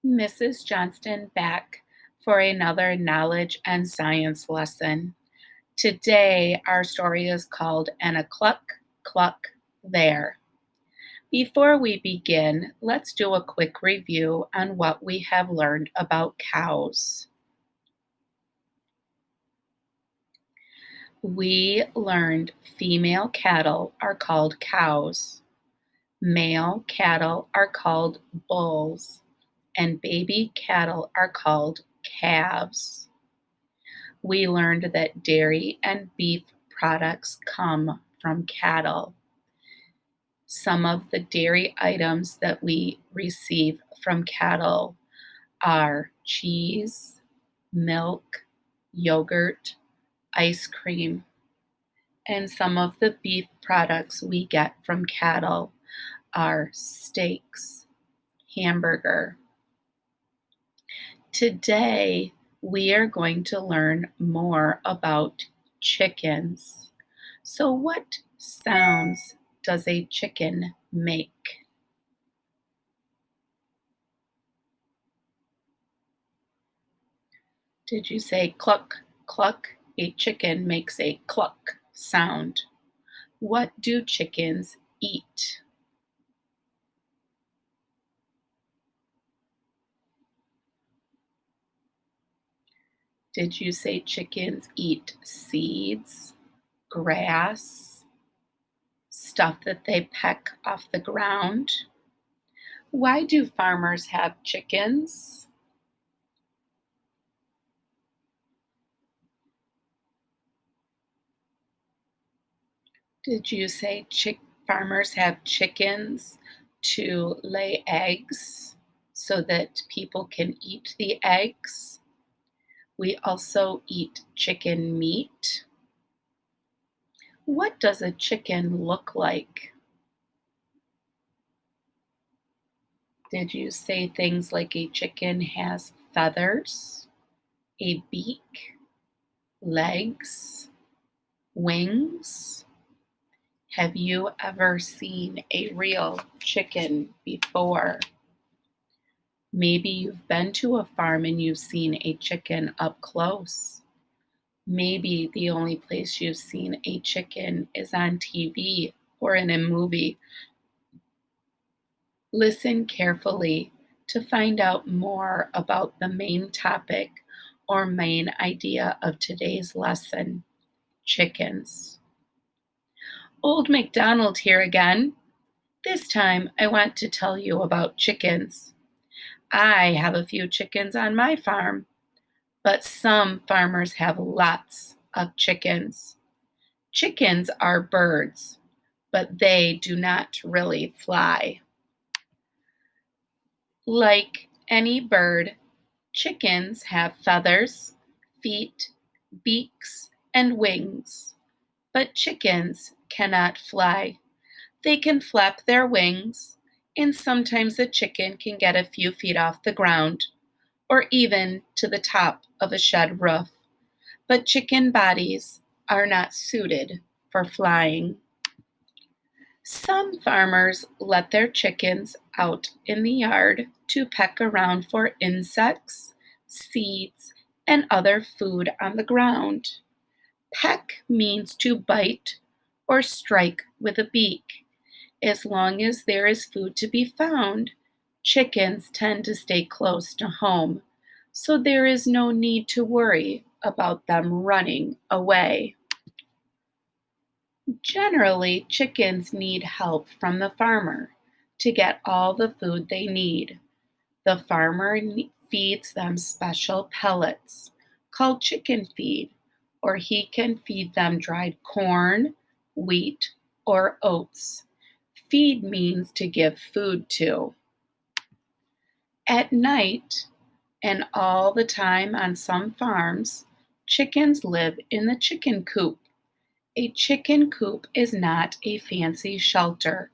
Mrs. Johnston back for another knowledge and science lesson. Today, our story is called And a Cluck, Cluck There. Before we begin, let's do a quick review on what we have learned about cows. We learned female cattle are called cows, male cattle are called bulls, and baby cattle are called calves. We learned that dairy and beef products come from cattle. Some of the dairy items that we receive from cattle are cheese, milk, yogurt, ice cream, and some of the beef products we get from cattle are steaks, hamburger. Today, we are going to learn more about chickens. So, what sounds does a chicken make? Did you say cluck, cluck? A chicken makes a cluck sound. What do chickens eat? Did you say chickens eat seeds, grass, stuff that they peck off the ground? Why do farmers have chickens? Did you say farmers have chickens to lay eggs so that people can eat the eggs? We also eat chicken meat. What does a chicken look like? Did you say things like a chicken has feathers, a beak, legs, wings? Have you ever seen a real chicken before? Maybe you've been to a farm and you've seen a chicken up close. Maybe the only place you've seen a chicken is on TV or in a movie. Listen carefully to find out more about the main topic or main idea of today's lesson, chickens. Old MacDonald here again. This time I want to tell you about chickens. I have a few chickens on my farm, but some farmers have lots of chickens. Chickens are birds, but they do not really fly. Like any bird, chickens have feathers, feet, beaks, and wings, but chickens cannot fly. They can flap their wings, and sometimes a chicken can get a few feet off the ground or even to the top of a shed roof. But chicken bodies are not suited for flying. Some farmers let their chickens out in the yard to peck around for insects, seeds, and other food on the ground. Peck means to bite or strike with a beak. As long as there is food to be found, chickens tend to stay close to home, so there is no need to worry about them running away. Generally, chickens need help from the farmer to get all the food they need. The farmer feeds them special pellets called chicken feed, or he can feed them dried corn, wheat, or oats. Feed means to give food to. At night, and all the time on some farms, chickens live in the chicken coop. A chicken coop is not a fancy shelter.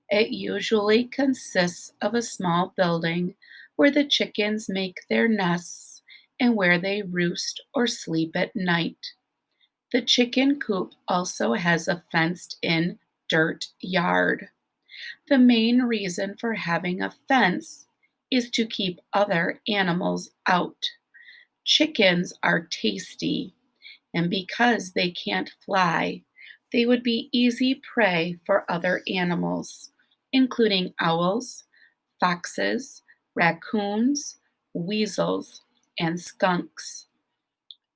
It usually consists of a small building where the chickens make their nests and where they roost or sleep at night. The chicken coop also has a fenced-in dirt yard. The main reason for having a fence is to keep other animals out. Chickens are tasty, and because they can't fly, they would be easy prey for other animals, including owls, foxes, raccoons, weasels, and skunks.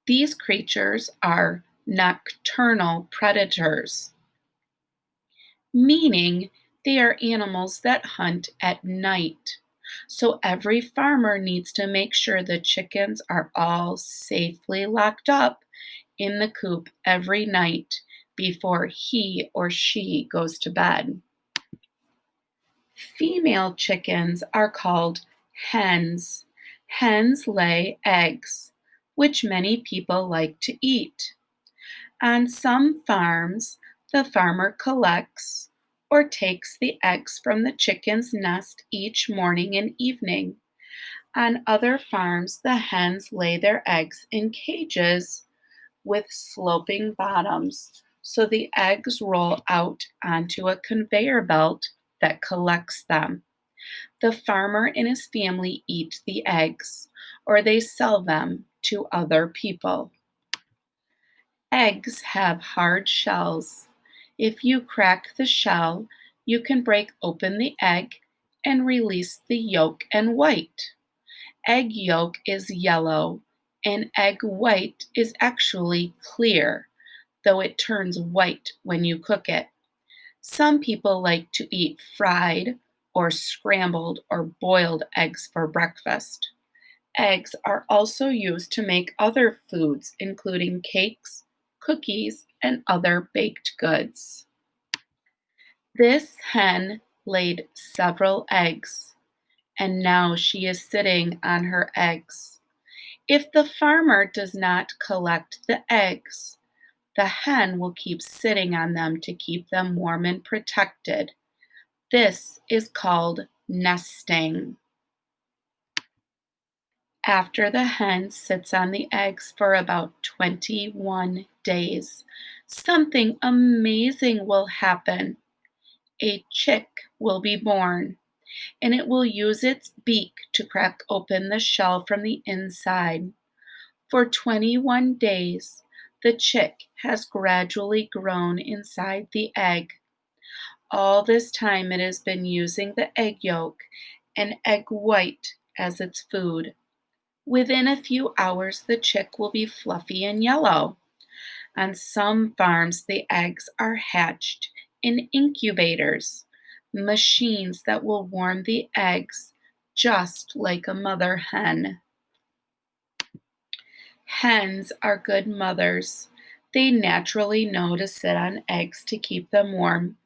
These creatures are nocturnal predators, meaning they are animals that hunt at night. So every farmer needs to make sure the chickens are all safely locked up in the coop every night before he or she goes to bed. Female chickens are called hens. Hens lay eggs, which many people like to eat. On some farms, the farmer collects or takes the eggs from the chicken's nest each morning and evening. On other farms, the hens lay their eggs in cages with sloping bottoms, so the eggs roll out onto a conveyor belt that collects them. The farmer and his family eat the eggs, or they sell them to other people. Eggs have hard shells. If you crack the shell, you can break open the egg and release the yolk and white. Egg yolk is yellow, and egg white is actually clear, though it turns white when you cook it. Some people like to eat fried or scrambled or boiled eggs for breakfast. Eggs are also used to make other foods, including cakes, cookies, and other baked goods. This hen laid several eggs, and now she is sitting on her eggs. If the farmer does not collect the eggs, the hen will keep sitting on them to keep them warm and protected. This is called nesting. After the hen sits on the eggs for about 21 days, something amazing will happen. A chick will be born, and it will use its beak to crack open the shell from the inside. For 21 days, the chick has gradually grown inside the egg. All this time, it has been using the egg yolk and egg white as its food. Within a few hours, the chick will be fluffy and yellow. On some farms, the eggs are hatched in incubators, machines that will warm the eggs just like a mother hen. Hens are good mothers. They naturally know to sit on eggs to keep them warm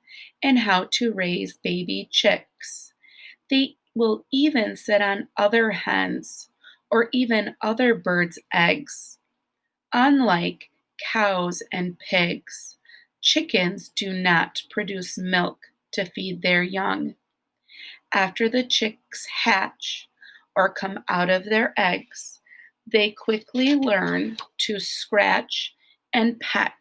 and how to raise baby chicks. They will even sit on other hens or even other birds' eggs. Unlike cows and pigs, chickens do not produce milk to feed their young. After the chicks hatch or come out of their eggs, they quickly learn to scratch and peck.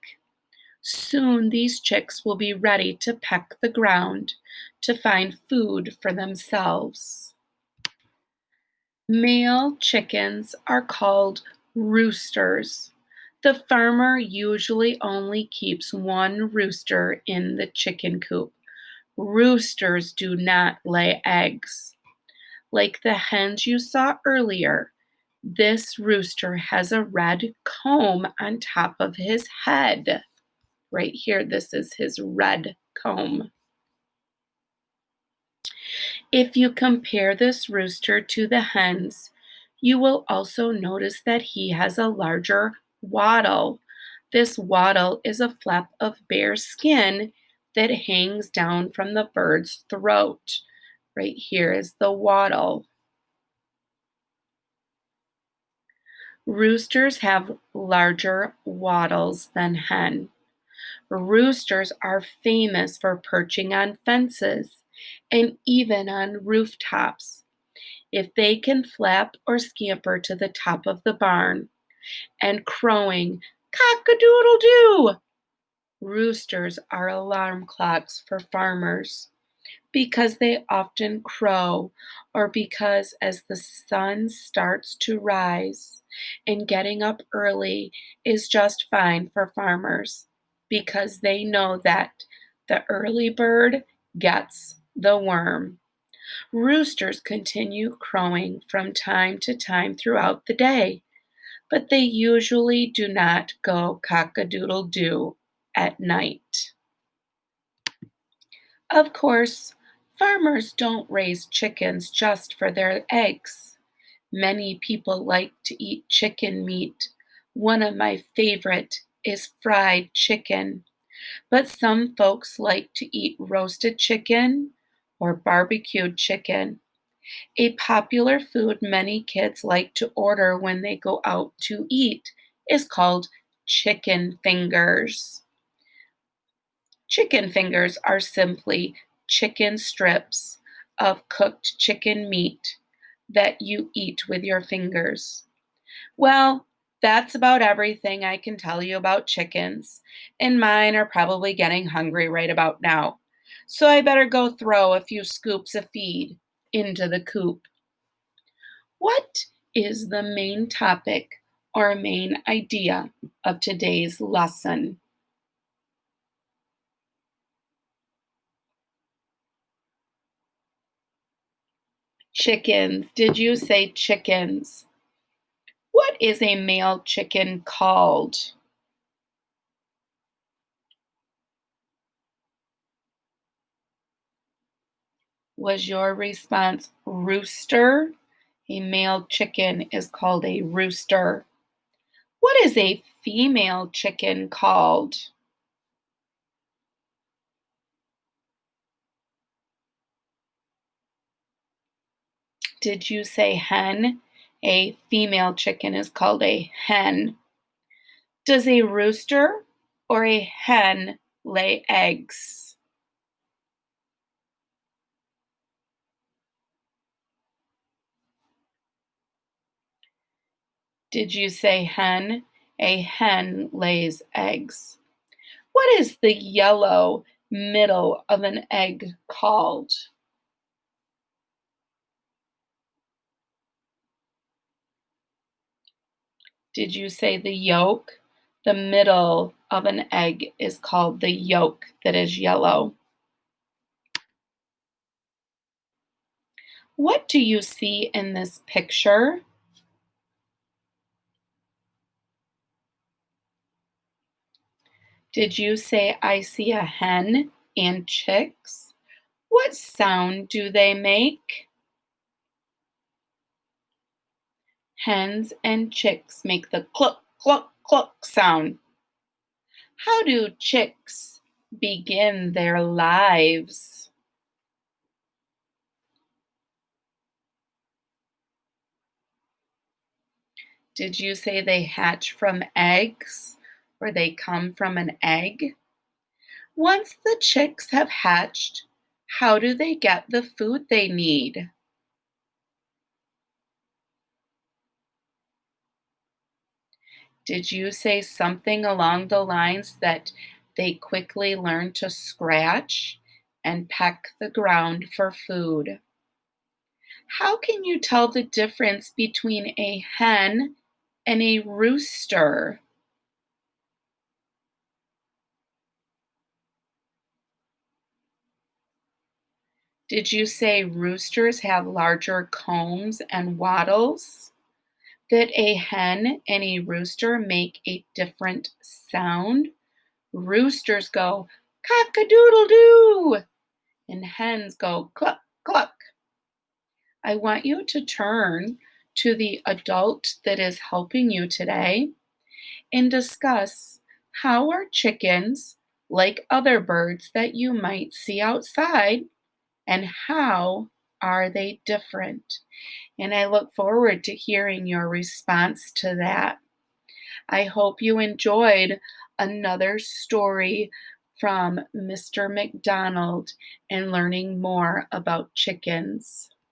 Soon these chicks will be ready to peck the ground to find food for themselves. Male chickens are called roosters. The farmer usually only keeps one rooster in the chicken coop. Roosters do not lay eggs. Like the hens you saw earlier, this rooster has a red comb on top of his head. Right here, this is his red comb. If you compare this rooster to the hens, you will also notice that he has a larger wattle. This wattle is a flap of bare skin that hangs down from the bird's throat. Right here is the wattle. Roosters have larger wattles than hen. Roosters are famous for perching on fences and even on rooftops. If they can flap or scamper to the top of the barn and crowing, cock-a-doodle-doo, roosters are alarm clocks for farmers. Because they often crow, or because as the sun starts to rise, and getting up early is just fine for farmers because they know that the early bird gets the worm. Roosters continue crowing from time to time throughout the day, but they usually do not go cock-a-doodle-doo at night. Of course, farmers don't raise chickens just for their eggs. Many people like to eat chicken meat. One of my favorite is fried chicken, but some folks like to eat roasted chicken or barbecued chicken. A popular food many kids like to order when they go out to eat is called chicken fingers. Chicken fingers are simply chicken strips of cooked chicken meat that you eat with your fingers. Well, that's about everything I can tell you about chickens, and mine are probably getting hungry right about now. So I better go throw a few scoops of feed into the coop. What is the main topic or main idea of today's lesson? Chickens. Did you say chickens? What is a male chicken called? Was your response rooster? A male chicken is called a rooster. What is a female chicken called? Did you say hen? A female chicken is called a hen. Does a rooster or a hen lay eggs? Did you say hen? A hen lays eggs. What is the yellow middle of an egg called? Did you say the yolk? The middle of an egg is called the yolk that is yellow. What do you see in this picture? Did you say I see a hen and chicks? What sound do they make? Hens and chicks make the cluck, cluck, cluck sound. How do chicks begin their lives? Did you say they hatch from eggs or they come from an egg? Once the chicks have hatched, how do they get the food they need? Did you say something along the lines that they quickly learn to scratch and peck the ground for food? How can you tell the difference between a hen and a rooster? Did you say roosters have larger combs and wattles? That a hen and a rooster make a different sound? Roosters go cock a doodle doo, and hens go cluck cluck. I want you to turn to the adult that is helping you today and discuss how are chickens like other birds that you might see outside and how are they different? And I look forward to hearing your response to that. I hope you enjoyed another story from Mr. McDonald and learning more about chickens.